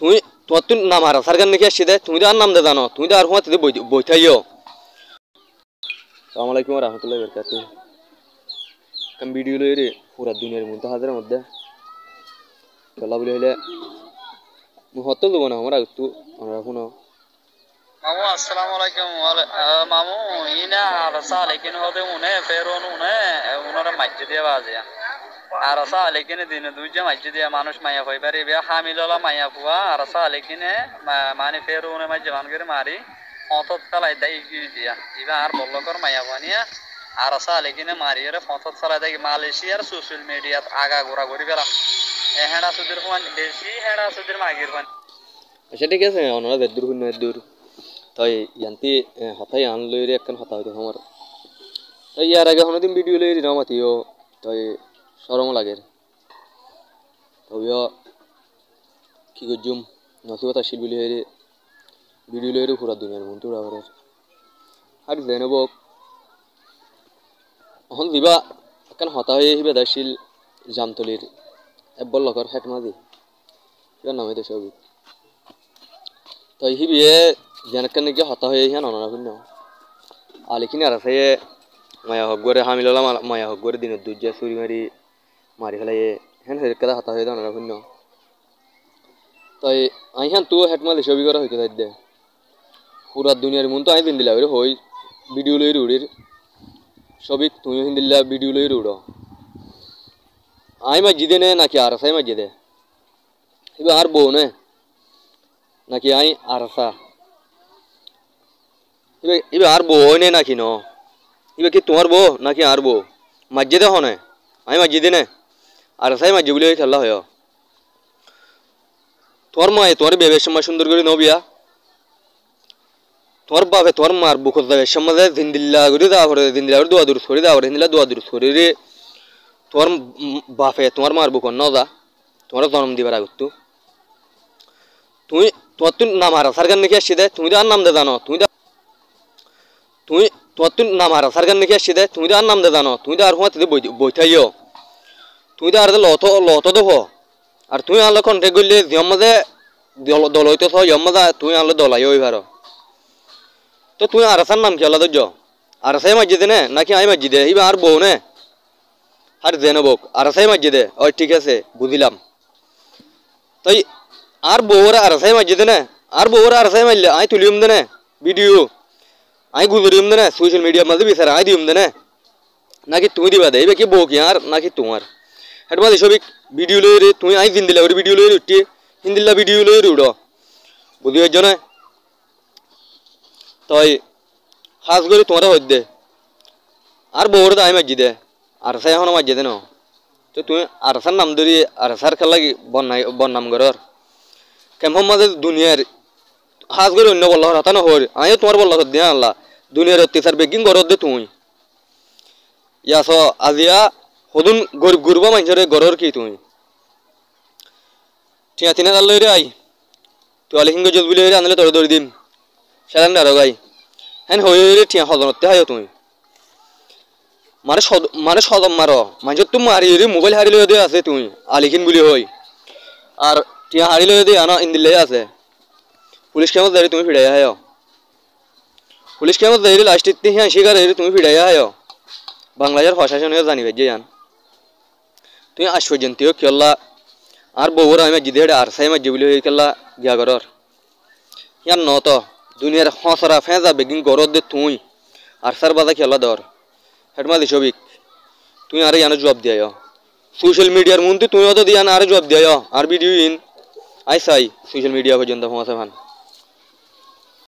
তুমি তোমার তো নাম হারা সারগান নাকি আসছে দে তুমি তো আর নাম দে জানো তুমি তো আর হুঁয়াতে বইথাইও। আসসালামু আলাইকুম ওয়া রাহমাতুল্লাহি ওয়া বারাকাতুহু। কাম ভিডিও লইরে পুরা দুনিয়ার মধ্যে হাজারের মধ্যে চলা বলে হইলে মুহূর্ত দেবো না আমার একটু আমরা শুনো। মামু আসসালামু আলাইকুম মামু ইনা আরসা লেকিন হতে উনে ফেরোন উনে উনারা মাইজে দিয়ে বাজিয়া আরসা লেকিন দিনে দুইজে মাইজে দিয়ে মানুষ মাইয়া হইবার এবে হামিললা মাইয়া পুয়া আরসা লেকিনে মানে ফেরোনে মাইজে মানগরে মারি ফতত কালাই দাই দিয়া ইবা আর বল্লকর মাইয়া বানিয়া আরসা লেকিনে মারিয়ে ফতত কালাই দাই মালয়েশিয়ার সোশ্যাল মিডিয়াত আগা গোড়া করি পেলাম এ হেডা সুদের ফান বেশি হেডা সুদের মাগির ফান। আচ্ছা ঠিক আছে ওনারা দূর হইন দূর তাই ইয়ান্তি হতাই আন লইরে একখান হতা হইতো আমার তাই ইয়ার আগে কোনোদিন ভিডিও লইরি না মাতিও তাই সরম লাগে তবেও কি করছুম নথিবতা শিল্পী লইরে ভিডিও লইরে পুরা দুনিয়ার মন তোড়া করে আর জেনব এখন দিবা একখান হতা হয়ে হিবে দাশিল জামতলির এব্বল লকর হেট মাদি এবার নামে তো সবই তাই হিবিয়ে যেনখান নাকি হতা হয়ে হিয়ান অনারা ভিন্ন আলিখিনি আর আছে মায়া হক গড়ে হামিললা মায়া হক গড়ে দিনের দুর্যা চুরি মারি ফেলাই হেন কেদা হতা হয়ে অনারা ভিন্ন তাই আইহান তো হেট মাদি ছবি করা হইতে থাকবে পুরা দুনিয়ার মন তো আই দিন দিলা হই ভিডিও লই উড়ির ছবি তুমি হিন্দিল্লা ভিডিও লই উড়ো আই মসজিদে নে নাকি আর সাই মসজিদে এবার আর বউ নে নাকি আই আরসা এবার আর বউ হয় নাকি ন এবার কি তোমার বউ নাকি আর বউ মসজিদে হনে আমি মসজিদে নে আরসাই মসজিদ বলে খেলা হয় তোর মায়ে তোর বেবের সময় সুন্দর করে নবিয়া তোর বাপে তোর মার বুকত যাবে সমাজে জিন্দিল্লা করে দেওয়া করে জিন্দিল্লা করে দোয়া দূর সরে দেওয়া করে হিন্দিল্লা দোয়া দূর সরে রে তোর বাপে তোমার মার বুকত ন যা তোমার জন্ম দিবার আগত তুমি তোমার তো নাম হারা সারগান নাকি আসছে দে তুমি তো আর নাম দে জানো তুমি তোমার তো নাম হারা সারগান নাকি আসছে দে তুমি তো আর নাম দে জানো তুমি তো আর হুঁয়াতে বইথাইও তুমি তো আর লত দেব আর তুমি আনলে কন্টেক্ট করলে জম্মাজে দল হইতে জম্মাজা তুমি আনলে দলাই ওই ভার তো তুমি আরসার নাম কি আল্লাহ ধৈর্য আরসাই মসজিদে নে নাকি আই মসজিদে এবার আর বউ নে আর জেনে বক আরসাই মসজিদে ওই ঠিক আছে বুঝিলাম তাই আর বউরা আরসাই মসজিদে নে আর বউরা আরসাই মারলে আই তুলিম দে নে ভিডিও আই গুজরিম দে নে সোশ্যাল মিডিয়ার মাঝে বিচার আই দিম দে নে নাকি তুমি দিবা দে এবার কি বউ কি আর নাকি তোমার হেট মাঝে ছবি ভিডিও লই তুমি আই দিন দিলা ওর ভিডিও লই উঠি হিন্দিল্লা ভিডিও লই উড়ো বুঝি হইছ না তাই হাজ করে তোমার হইত দে আর বউরে তো আই মসজিদে আরসাই এখনো মসজিদে ন তো তুমি আরসার নাম ধরি আরসার খেলা কি বন্নাম ঘরের কেমন মাঝে দুনিয়ার হাজ করে অন্য বল্লা হাতা না হর আমিও তোমার বল্লা দিয়া আনলা দুনিয়ার অত্যাচার বেগিং ঘরত দে তুমি ইয়াস আজিয়া সদুন গরিব গুরবা মানুষের ঘরের কি তুমি ঠিয়া তিনা তার লইরে আই তুই আলিহিঙ্গ জল বুলি আনলে তোর দৌড়ি দিম সেলান আর গাই হ্যাঁ হয়ে ঠিয়া সদনতে হাইও তুমি মানে সদম মারো মানুষের তুমি মারি মোবাইল হারি লই দিয়ে আছে তুমি আলিখিন বুলি হই আর টিয়া হারি লই দিয়ে আনা ইন্দিলে আছে পুলিশ কেমন যাই তুমি ফিরাইয়া হায় পুলিশ কেমন যাই লাস্টের হ্যাঁ শিকার তুমি ফিরাইয়া হায় বাংলাদেশের প্রশাসন জানিবে যে জান তুমি আশ্চর্যন্তীয় কেল্লা আর বউর আমি জিদে আর সাই মাঝে বলে হয়ে কেল্লা গিয়া ঘর ইয়ার নত দুনিয়ার হসরা ফেঁজা বেগিন ঘরত দে তুই আর সার বাজা খেলা ধর হেটমালি ছবিক তুই আর ইয়ানো জবাব দিয়া সোশ্যাল মিডিয়ার মধ্যে তুই অত দিয়া আর জবাব দিয়া আর ভিডিও ইন আই চাই সোশ্যাল মিডিয়া পর্যন্ত পৌঁছে ভান।